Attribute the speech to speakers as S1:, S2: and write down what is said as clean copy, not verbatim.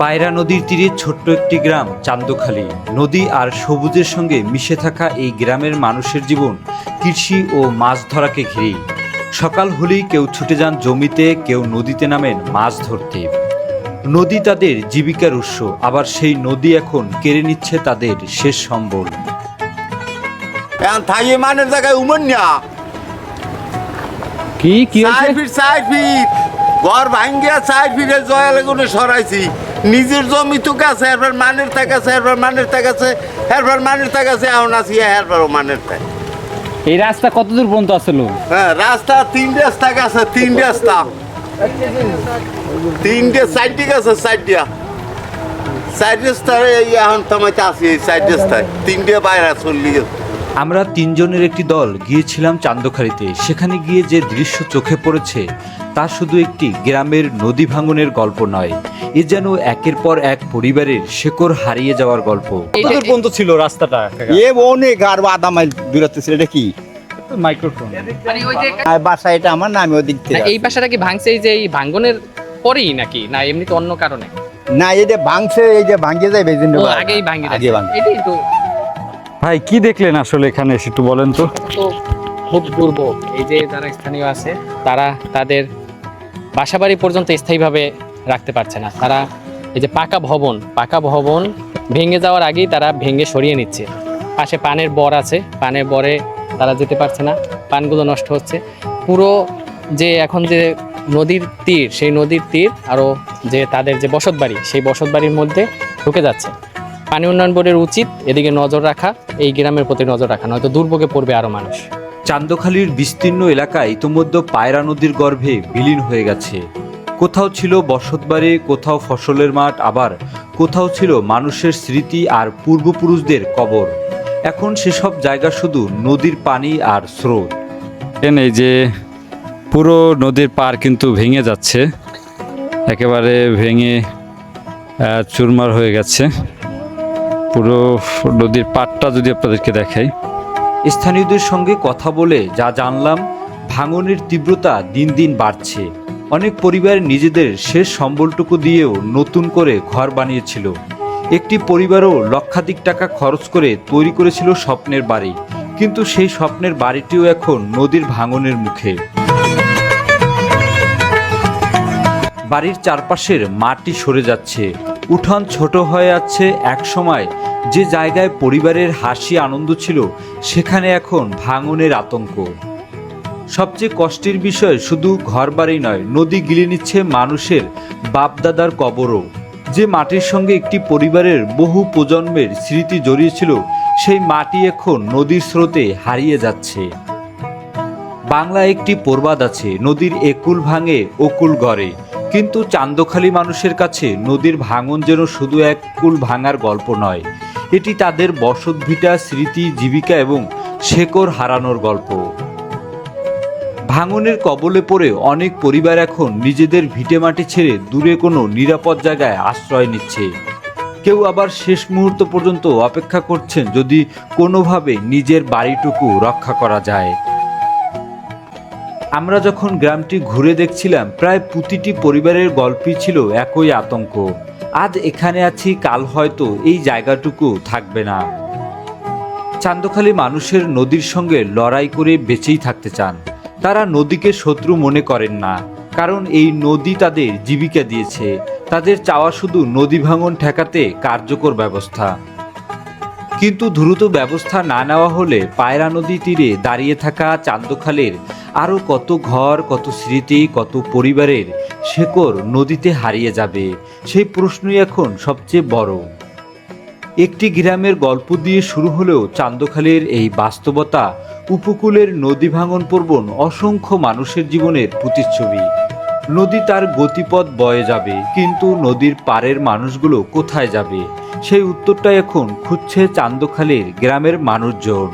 S1: পায়রা নদীর তীরে ছোট্ট একটি গ্রাম চান্দখালী। নদী আর সবুজের সঙ্গে মিশে থাকা এই গ্রামের মানুষের জীবন কৃষি ও মাছ ধরাকে ঘিরেই। সকাল হলেই কেউ ছুটে যান জমিতে, কেউ নদীতে নামেন মাছ ধরতে। নদী তাদের জীবিকার উৎস, আবার সেই নদী এখন কেড়ে নিচ্ছে তাদের শেষ সম্বল।
S2: থাকি মানের জায়গায় উমন্যা
S3: কি কি
S2: ঘর ভাঙ্গিয়া 4 ফিটে জয়ালে গুনে সরাইছি। নিজের জমি তো কাছে এরপর মানের তাকাছে, এরপর মানের তাকাছে, এরপর মানের তাকাছে, এখন আছি এরপর মানের তাক।
S3: এই রাস্তা কত দূর পর্যন্ত আসলো?
S2: হ্যাঁ, রাস্তা 3 রাস্তা গেছে, 3 রাস্তা 4 গেছে, 4 রাস্তায় এখন তোমাকে আছি। এই 4 রাস্তায় 3 বাইরে চললি গেছে।
S1: আমরা 3 জনের একটি দল গিয়েছিলাম চান্দখালীতে। সেখানে গিয়ে যে দৃশ্য চোখে পড়েছে তা শুধু একটি গ্রামের নদী ভাঙনের গল্প নয়, এ যেন একের পর এক পরিবারের শেকড় হারিয়ে যাওয়ার গল্প।
S3: কতদূর পর্যন্ত ছিল রাস্তাটা?
S4: অনেক আর আধা মাইল দূরত্ব ছিল। এটা কি
S3: মাইক্রোফোন
S4: বাসা? এটা আমার নামে ওদিক থেকে।
S5: এই বাসাটা কি ভাঙছে এই যে এই ভাঙ্গনের পরেই নাকি না এমনি তো অন্য কারণে?
S4: না, এই যে ভাঙছে, এই যে ভাঙিয়ে যায় এই জন্য।
S5: ও আগেই ভাঙে
S4: আগে ভাঙে।
S5: এটাই তো।
S3: ভাই কি দেখলেন আসলে এখানে এসে একটু বলেন তো।
S5: তো খুব দুর্ভোগ। এই যে যারা স্থানীয় আছে তারা তাদের বাসাবাড়ি পর্যন্ত স্থায়ীভাবে রাখতে পারছে না। তারা এই যে পাকা ভবন ভেঙে যাওয়ার আগেই তারা ভেঙে সরিয়ে নিচ্ছে। পাশে পানের বর আছে, পানের বরে তারা যেতে পারছে না, পানগুলো নষ্ট হচ্ছে। পুরো যে এখন যে নদীর তীর, সেই নদীর তীর আরও যে তাদের যে বসতবাড়ি, সেই বসতবাড়ির মধ্যে ঢুকে যাচ্ছে। পানি উন্নয়ন বোর্ডের উচিত এদিকে নজর রাখা, এই গ্রামের প্রতি নজর রাখা, নয়তো দুর্ভোগে পড়বে আরও মানুষ।
S1: চান্দখালীর বিস্তীর্ণ এলাকায় ইতোমধ্যে পায়রা নদীর গর্ভে বিলীন হয়ে গেছে। কোথাও ছিল বসতবাড়ি, কোথাও ফসলের মাঠ, আবার কোথাও ছিল মানুষের স্মৃতি আর পূর্বপুরুষদের কবর। এখন সেসব জায়গা শুধু নদীর পানি আর স্রোত।
S3: এই যে পুরো নদীর পার কিন্তু ভেঙে যাচ্ছে, একেবারে ভেঙে চুরমার হয়ে গেছে। পুরো নদীর পাড়টা যদি আপনাদেরকে দেখাই।
S1: স্থানীয়দের সঙ্গে কথা বলে যা জানলাম, ভাঙনের তীব্রতা দিন দিন বাড়ছে। অনেক পরিবার নিজেদের শেষ সম্বলটুকু দিয়েও নতুন করে ঘর বানিয়েছিল। একটি পরিবারও লক্ষাধিক টাকা খরচ করে তৈরি করেছিল স্বপ্নের বাড়ি, কিন্তু সেই স্বপ্নের বাড়িটিও এখন নদীর ভাঙনের মুখে। বাড়ির চারপাশের মাটি সরে যাচ্ছে, উঠান ছোট হয়ে যাচ্ছে। একসময় যে জায়গায় পরিবারের হাসি আনন্দ ছিল, সেখানে এখন ভাঙনের আতঙ্ক। সবচেয়ে কষ্টের বিষয় শুধু ঘরবাড়ি নয়, নদী গিলে নিচ্ছে মানুষের বাপদাদার কবরও। যে মাটির সঙ্গে একটি পরিবারের বহু প্রজন্মের স্মৃতি জড়িয়েছিল, সেই মাটি এখন নদীর স্রোতে হারিয়ে যাচ্ছে। বাংলায় একটি প্রবাদ আছে, নদীর একুল ভাঙে অকুল গড়ে। কিন্তু চান্দখালী মানুষের কাছে নদীর ভাঙন যেন শুধু এক কুল ভাঙার গল্প নয়, এটি তাদের বসতভিটা, স্মৃতি, জীবিকা এবং শেকড় হারানোর গল্প। ভাঙনের কবলে পড়ে অনেক পরিবার এখন নিজেদের ভিটেমাটি ছেড়ে দূরে কোনো নিরাপদ জায়গায় আশ্রয় নিচ্ছে। কেউ আবার শেষ মুহূর্ত পর্যন্ত অপেক্ষা করছেন যদি কোনোভাবে নিজের বাড়িটুকু রক্ষা করা যায়। আমরা যখন গ্রামটি ঘুরে দেখছিলাম, প্রায় প্রতিটি পরিবারের গল্পই ছিল একই আতঙ্ক। আজ এখানে আছি, কাল হয়তো এই জায়গাটুকু থাকবে না। চান্দখালী মানুষের নদীর সঙ্গে লড়াই করে বেঁচেই থাকতে চান। তারা নদীকে শত্রু মনে করেন না, কারণ এই নদী তাদের জীবিকা দিয়েছে। তাদের চাওয়া শুধু নদী ভাঙন ঠেকাতে কার্যকর ব্যবস্থা। কিন্তু দ্রুত ব্যবস্থা না নেওয়া হলে পায়রা নদী তীরে দাঁড়িয়ে থাকা চান্দখালীর আরও কত ঘর, কত স্মৃতি, কত পরিবারের শেকড় নদীতে হারিয়ে যাবে, সেই প্রশ্নই এখন সবচেয়ে বড়। একটি গ্রামের গল্প দিয়ে শুরু হলেও চান্দখালীর এই বাস্তবতা উপকূলের নদী ভাঙন প্রবণ অসংখ্য মানুষের জীবনের প্রতিচ্ছবি। নদী তার গতিপথ বয়ে যাবে, কিন্তু নদীর পাড়ের মানুষগুলো কোথায় যাবে, সেই উত্তরটাই এখন খুঁজছে চান্দখালীর গ্রামের মানুষজন।